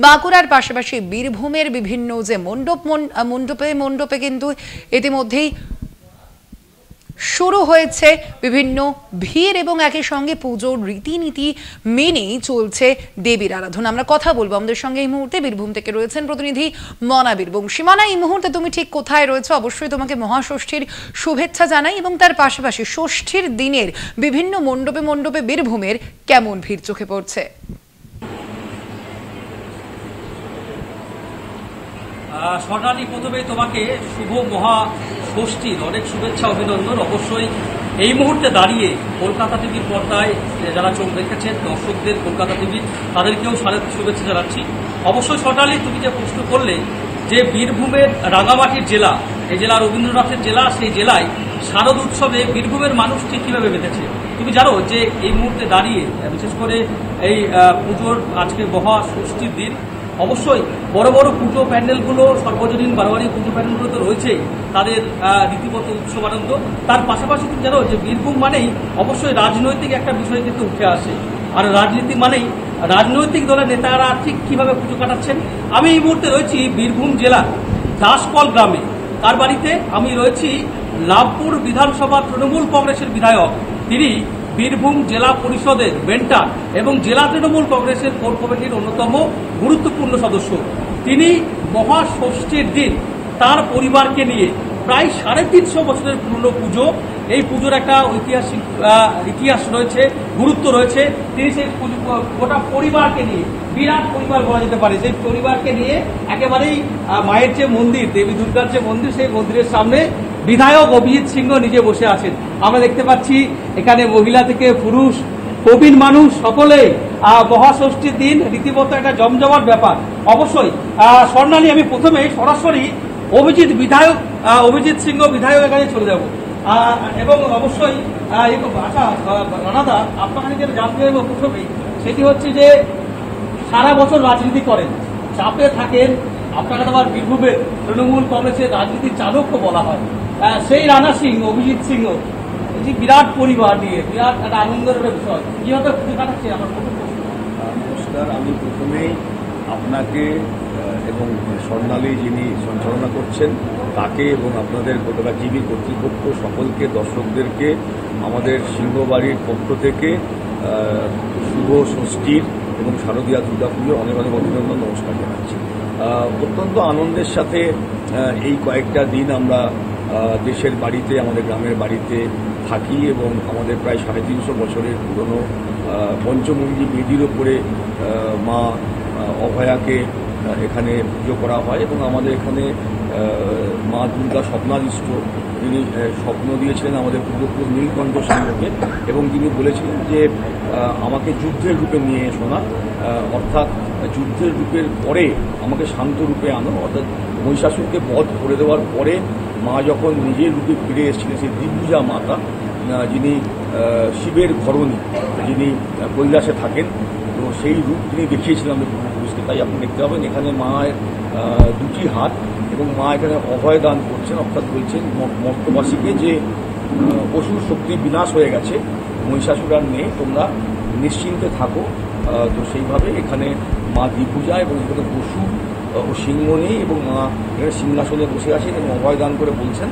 বাঁকুড়ার পাশাপাশি বীরভূমের বিভিন্ন যে মণ্ডপে কিন্তু ইতিমধ্যেই শুরু হয়েছে বিভিন্ন ভিড় এবং একই সঙ্গে পুজোর রীতিনীতি মেনেই চলছে দেবীর আরাধনা। আমরা কথা বলবো, আমাদের সঙ্গে এই মুহূর্তে বীরভূম থেকে রয়েছেন প্রতিনিধি মনা বীরবংশী। মনা, এই মুহূর্তে তুমি ঠিক কোথায় রয়েছো? অবশ্যই তোমাকে মহাষষ্ঠীর শুভেচ্ছা জানাই এবং তার পাশাপাশি ষষ্ঠীর দিনের বিভিন্ন মণ্ডপে বীরভূমের কেমন ভিড় চোখে পড়ছে? স্বর্ণালী, প্রথমেই তোমাকে শুভ মহাষষ্ঠীর অনেক শুভেচ্ছা, অভিনন্দন। অবশ্যই এই মুহূর্তে দাঁড়িয়ে কলকাতা টিভির পর্দায় যারা চোখ রেখেছেন দর্শকদের, কলকাতা টিভি তাদেরকেও শুভেচ্ছা জানাচ্ছি। অবশ্যই স্বর্ণালী, তুমি যে প্রশ্ন করলে যে বীরভূমের রাঙামাটির জেলা, এই জেলা রবীন্দ্রনাথের জেলা, সেই জেলায় শারদ উৎসবে বীরভূমের মানুষ ঠিক কীভাবে বেঁধেছে তুমি জানো? যে এই মুহূর্তে দাঁড়িয়ে বিশেষ করে এই পুজোর আজকে মহাষষ্ঠীর দিন অবশ্যই বড় বড় পুজো প্যান্ডেলগুলো, সর্বজনীন বারোয়ারি পুজো প্যান্ডেলগুলো তো রয়েছে, তাদের রীতিমত উৎসব আনন্দ। তার পাশাপাশি তুমি জানো যে বীরভূম মানেই অবশ্যই রাজনৈতিক একটা বিষয় কিন্তু উঠে আসে, আর রাজনীতি মানেই রাজনৈতিক দলের নেতারা ঠিক কীভাবে পুজো কাটাচ্ছেন। আমি এই মুহূর্তে রয়েছি বীরভূম জেলার দাসকল গ্রামে। তার বাড়িতে আমি রয়েছি লাভপুর বিধানসভা তৃণমূল কংগ্রেসের বিধায়ক, তিনি বীরভূম জেলা পরিষদের মেন্টার এবং জেলা তৃণমূল কংগ্রেসের কোর কমিটির অন্যতম গুরুত্বপূর্ণ সদস্য। তিনি মহাষষ্ঠীর দিন তার পরিবারকে নিয়ে প্রায় 350 বছরের পুরনো পুজো, এই পুজোর একটা ঐতিহাসিক ইতিহাস রয়েছে, গুরুত্ব রয়েছে। তিনি সেই গোটা পরিবারকে নিয়ে, বিরাট পরিবার বলা যেতে পারে, সেই পরিবারকে নিয়ে একেবারেই মায়ের যে মন্দির, দেবী দুর্গার যে মন্দির, সেই মন্দিরের সামনে বিধায়ক অভিজিৎ সিংহ নিজে বসে আছেন। আমরা দেখতে পাচ্ছি এখানে মহিলা থেকে পুরুষ, প্রবীণ মানুষ সকলে মহাষষ্ঠীর দিন রীতিমতো একটা জমজমাট ব্যাপার। অবশ্যই স্বর্ণালী, আমি প্রথমে সরাসরি অভিজিৎ সিংহ বিধায়ক এখানে চলে যাব এবং অবশ্যই আচ্ছা রানাদা, আপনার কাছে যেটা জানতে চাইব প্রথমেই, সেটি হচ্ছে যে সারা বছর রাজনীতি করেন, চাপে থাকেন, আপনাকে আবার বীরভূমের তৃণমূল কংগ্রেসের রাজনীতির চাণক্য বলা হয়, সেই রানা সিং, অভিজিৎ সিংহ, যে বিরাট পরিবার নিয়ে বিরাট একটা আনন্দের একটা বিষয়, কিভাবে পুজো কাটাচ্ছে আমার প্রথম প্রশ্ন। নমস্কার, আমি প্রথমেই আপনাকে এবং স্বর্ণালী যিনি সঞ্চালনা করছেন তাকে এবং আপনাদের গোটা টিভি কর্তৃপক্ষ সকলকে, দর্শকদেরকে আমাদের সিংহবাড়ির পক্ষ থেকে শুভ ষষ্ঠীর এবং শারদীয়া দুর্গাপুজো অনেক অনেক অভিনন্দন, নমস্কার জানাচ্ছি। অত্যন্ত আনন্দের সাথে এই কয়েকটা দিন আমরা দেশের বাড়িতে, আমাদের গ্রামের বাড়িতে থাকি এবং আমাদের প্রায় 350 বছরের পুরনো পঞ্চমুণ্ডী বেদির ওপরে মা অভয়াকে এখানে পুজো করা হয় এবং আমাদের এখানে মা দুর্গা স্বপ্নাদিষ্ট, তিনি স্বপ্ন দিয়েছিলেন আমাদের পূর্বপুরুষ নীলকণ্ঠ সিংহকে এবং তিনি বলেছিলেন যে আমাকে যুদ্ধের রূপে নিয়ে এসো না, অর্থাৎ যুদ্ধের রূপের পরে আমাকে শান্ত রূপে আনো, অর্থাৎ মহিষাসুরকে বধ করে দেওয়ার পরে মা যখন নিজের রূপে ফিরে এসেছিলেন, সেই দিব্যজা মাতা, যিনি শিবের ঘরণী, যিনি কৈলাসে থাকেন, তো সেই রূপ তিনি দেখিয়েছিলেন আমাদের পূর্বপুরুষকে। তাই আপনি দেখতে পাবেন এখানে মায়ের দুটি হাত এবং মা এখানে অভয় দান করছেন, অর্থাৎ বলছেন মর্তবাসীকে যে অসুর শক্তি বিনাশ হয়ে গেছে, মহিষাসুর আর নেই, তোমরা নিশ্চিন্তে থাকো। তো সেইভাবে এখানে মা দিব্যজা এবং এখানে পশু ও সিংহ নেই এবং মা এখানে সিংহাসনে বসে আছেন এবং অভয় দান করে বলছেন।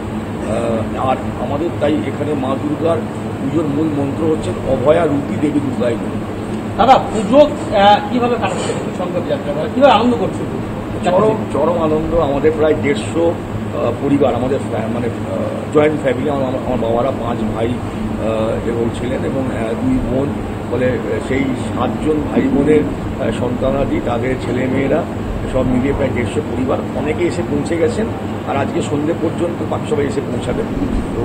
আর আমাদের তাই এখানে মা দুর্গার পুজোর মূল মন্ত্র হচ্ছে অভয়া রূপী দেবী দুর্গাই। দাদা, পুজো কিভাবে কাটাচ্ছে, কিভাবে আনন্দ করছে? চরম আনন্দ। আমাদের প্রায় 150 পরিবার, আমাদের মানে জয়েন্ট ফ্যামিলি, আমার বাবারা 5 ভাই এবং ছিলেন এবং 2 বোন, ফলে সেই 7 জন ভাই বোনের সন্তানাদি, তাদের ছেলে মেয়েরা সব মিলিয়ে প্রায় 150 পরিবার, অনেকে এসে পৌঁছে গেছেন আর আজকে সন্ধ্যে পর্যন্ত বাকি সবাই এসে পৌঁছাবেন। তো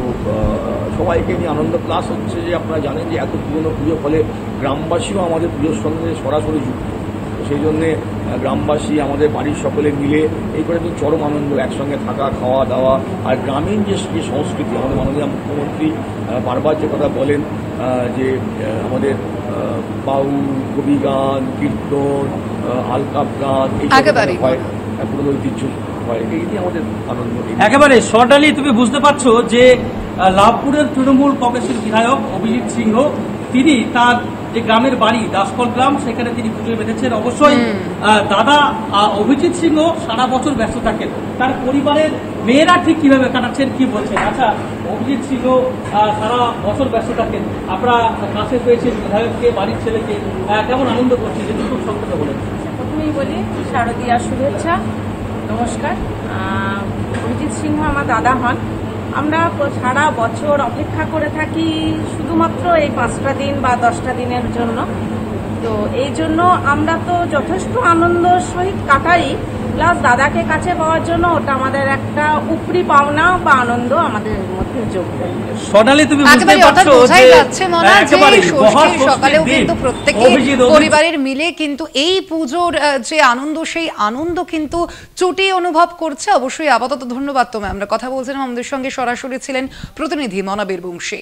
সবাইকে নিয়ে আনন্দ। প্লাস হচ্ছে যে আপনারা জানেন যে এত পুরনো পুজো, ফলে গ্রামবাসীও আমাদের পুজোর সঙ্গে সরাসরি যুক্ত, তো সেই জন্যে গ্রামবাসী, আমাদের বাড়ির সকলে মিলে এই করে কিন্তু চরম আনন্দ, একসঙ্গে থাকা, খাওয়া দাওয়া। আর গ্রামীণ যে সংস্কৃতি, আমাদের মাননীয় মুখ্যমন্ত্রী বারবার যে কথা বলেন যে আমাদের বাউল, কবি গান, কীর্তন, আলকাপ গান, এই হয়, পুরনো ঐতিহ্য হয়, এই নিয়ে আমাদের আনন্দ। একেবারে স্বর্ণালী, তুমি বুঝতে পারছো যে লাভপুরের তৃণমূল কংগ্রেসের বিধায়ক অভিজিৎ সিংহ তিনি তার যে গ্রামের বাড়ি দাসকল গ্রাম, সেখানে তিনি পুজো বেঁধেছেন। অবশ্যই দাদা অভিজিৎ সিংহ সারা বছর ব্যস্ত থাকেন, তার পরিবারের মেয়েরা ঠিক কিভাবে কাটাচ্ছেন কি বলছেন? আচ্ছা, অভিজিৎ সিংহ সারা বছর ব্যস্ত থাকেন, আপনারা কাছে পেয়েছেন বিধায়ককে, বাড়ির ছেলেকে, কেমন আনন্দ করছেন যদি খুব সংক্ষেপে বলেন। প্রথমেই বলি শারদীয়া শুভেচ্ছা, নমস্কার। অভিজিৎ সিংহ আমার দাদা হন। আমরা সারা বছর অপেক্ষা করে থাকি শুধুমাত্র এই 5টা দিন বা 10টা দিনের জন্য। তো এই জন্য আমরা তো যথেষ্ট আনন্দ সহিত কাটাই, প্লাস দাদাকে কাছে পাওয়ার জন্য ওটা আমাদের একটা উপরি পাওনা বা আনন্দ আমাদের মধ্যে যোগ দেয়। সোনালী, তুমি বুঝতে একেবারে অর্থাৎ পারছো বোঝাই যে যাচ্ছে মনা যে ষষ্ঠীর সকালেও কিন্তু প্রত্যেকে পরিবারের মিলে কিন্তু এই পুজোর যে আনন্দ, সেই আনন্দ কিন্তু চুটি অনুভব করছে। অবশ্যই আপাতত ধন্যবাদ তোমায়। আমরা কথা বলছিলাম, আমাদের সঙ্গে সরাসরি ছিলেন প্রতিনিধি মনা বীরবংশী।